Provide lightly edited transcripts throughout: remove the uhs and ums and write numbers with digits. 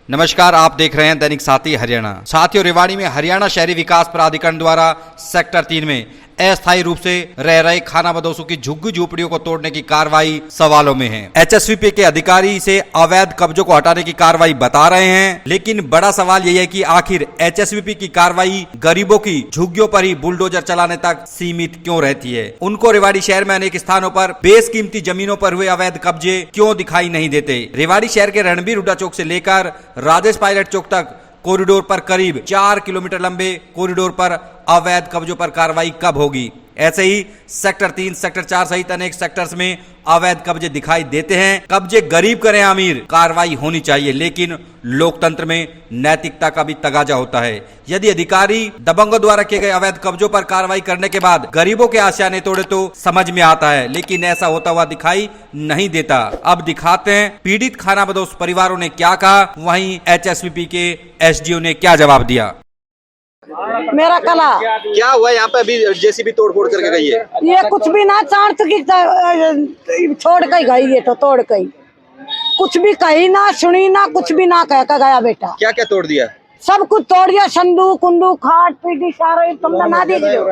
नमस्कार, आप देख रहे हैं दैनिक साथी हरियाणा। साथियों, रेवाड़ी में हरियाणा शहरी विकास प्राधिकरण द्वारा सेक्टर 3 में अस्थायी रूप से रह रहे खानाबदोशों की झुग्गी झोपड़ियों को तोड़ने की कार्रवाई सवालों में है। एचएसवीपी के अधिकारी इसे अवैध कब्जों को हटाने की कार्रवाई बता रहे हैं, लेकिन बड़ा सवाल यह है कि आखिर एचएसवीपी की कार्रवाई गरीबों की झुग्गियों पर ही बुलडोजर चलाने तक सीमित क्यों रहती है। उनको रेवाड़ी शहर में अनेक स्थानों पर बेशकीमती जमीनों पर हुए अवैध कब्जे क्यों दिखाई नहीं देते। रेवाड़ी शहर के रणबीर हुड्डा चौक से लेकर राजेश पायलट चौक तक कॉरिडोर पर करीब 4 किलोमीटर लंबे कॉरिडोर पर अवैध कब्जों पर कार्रवाई कब होगी। ऐसे ही सेक्टर 3, सेक्टर 4 सहित अनेक सेक्टर्स में अवैध कब्जे दिखाई देते हैं। कब्जे गरीब करें अमीर, कार्रवाई होनी चाहिए, लेकिन लोकतंत्र में नैतिकता का भी तगाजा होता है। यदि अधिकारी दबंगों द्वारा किए गए अवैध कब्जों पर कार्रवाई करने के बाद गरीबों के आशियाने तोड़े तो समझ में आता है, लेकिन ऐसा होता हुआ दिखाई नहीं देता। अब दिखाते हैं पीड़ित खानाबदोश परिवारों ने क्या कहा, वहीं एचएसवीपी के एसडीओ ने क्या जवाब दिया। मेरा कला क्या हुआ यहाँ पे? अभी जेसीबी तोड़ फोड़ करके गई है। ये कुछ भी ना चांद की छोड़ के गई, ये तो तोड़ गई, कुछ भी कही ना सुनी ना, कुछ भी ना कह के गया बेटा। क्या क्या तोड़ दिया? सब कुछ तोड़ दिया, संदूक कुंदूक खाट पीटी सारा तुमने ना देख लो।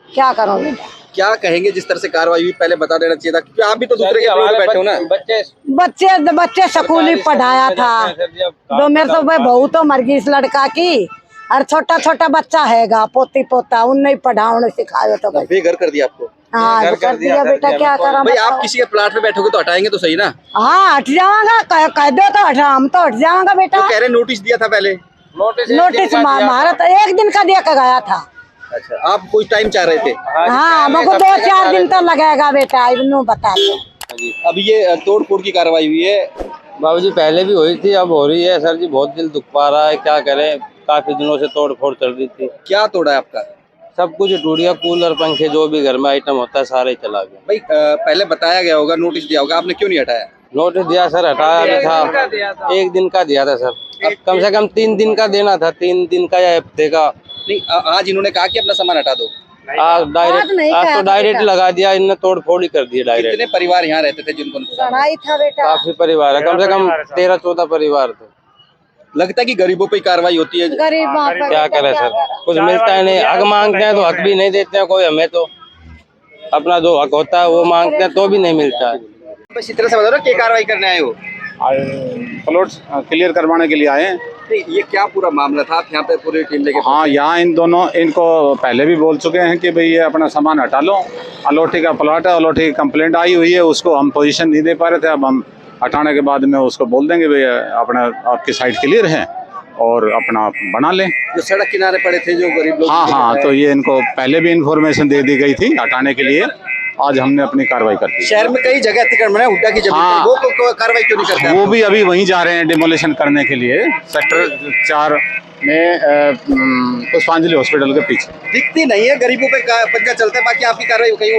क्या करो बेटा? क्या कहेंगे? जिस तरह से कार्रवाई हुई पहले बता देना चाहिए था, क्योंकि आप भी तो दूसरे के फ्लोर पे बैठे हो ना। बच्चे स्कूल ही पढ़ाया था, दो मेरे तो बहू तो मर गई इस लड़का की, और छोटा छोटा बच्चा हैगा, पोती पोता, उन नहीं पढ़ाओ सिखाओ तो बेघर कर दिया आपको। हाँ कर दिया बेटा, क्या करा भाई। आप किसी के प्लाट पे बैठोगे तो हटाएंगे तो सही ना। हाँ हट जाऊंगा, कह दो तो हम तो हट जाऊंगा बेटा। तो कह रहे नोटिस दिया था पहले। नोटिस हमारा तो एक दिन का दिया के गया था। अच्छा, आप कोई टाइम चाह रहे थे? हाँ हमको 2-4 दिन तो लगेगा बेटा, इन्हों बता दो। अब ये तोड़ फोड़ की कार्रवाई हुई है बाबूजी, पहले भी हुई थी, अब हो रही है। सर जी बहुत दिल दुख पा रहा है, क्या करें, काफी दिनों से तोड़ फोड़ चल रही थी। क्या तोड़ा है आपका? सब कुछ टूट गया, कूलर पंखे जो भी घर में आइटम होता है सारे चला गया। भाई पहले बताया गया होगा, नोटिस दिया होगा, आपने क्यों नहीं हटाया? नोटिस दिया सर, हटाया भी था, एक दिन का दिया था सर। अब कम से कम 3 दिन का देना था, 3 दिन का या हफ्ते का। नहीं, आज इन्होंने कहा कि अपना सामान हटा दो। आज तो डायरेक्ट लगा दिया इन्होंने, तोड़ फोड़ ही कर दी डायरेक्ट। कितने परिवार यहाँ रहते थे जिनको? सड़ाई था बेटा, काफी परिवार है, कम से कम 13-14 परिवार थे। लगता है कि गरीबों पे कार्रवाई होती है। गरीब क्या करे सर, कुछ मिलता है नहीं। हक मांगते हैं तो हक भी नहीं देते हैं कोई हमें, तो अपना जो हक होता है वो मांगते हैं तो भी नहीं मिलता है। बस इस तरह से बता रहा क्या कार्रवाई करने आए हो? प्लॉट क्लियर करवाने के लिए आए हैं। ये क्या पूरा मामला था? आप यहाँ पे पूरी टीम लेके? हाँ, यहाँ इनको पहले भी बोल चुके हैं कि भाई ये अपना सामान हटा लो। अलोठी का प्लॉट है, अलोठी की कंप्लेंट आई हुई है, उसको हम पोजीशन नहीं दे पा रहे थे। अब हम हटाने के बाद में उसको बोल देंगे भाई अपना आपकी साइड क्लियर है और अपना बना लें। जो सड़क किनारे पड़े थे जो गरीब लोग। हाँ, तो ये इनको पहले भी इंफॉर्मेशन दे दी गई थी हटाने के लिए। आज हमने अपनी कार्रवाई कर दी। शहर में कई जगह अतिक्रमण है, हुड्डा की जमीन हाँ, वो कार्रवाई क्यों नहीं करते? वो भी अभी वहीं जा रहे हैं डिमोलिशन करने के लिए, सेक्टर 4 में पुष्पांजलि हॉस्पिटल के पीछे। दिखती नहीं है, गरीबों पे पंजा चलता है, बाकी आपकी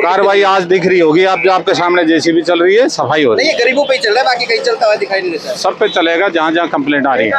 कार्रवाई आज दिख रही होगी। आप जो आपके सामने जेसीबी चल रही है, सफाई हो रही है। नहीं, गरीबों पे ही चल रहा है, बाकी कहीं चलता हुआ दिखाई नहीं देता। सब पे चलेगा जहाँ जहाँ कंप्लेंट आ रही है।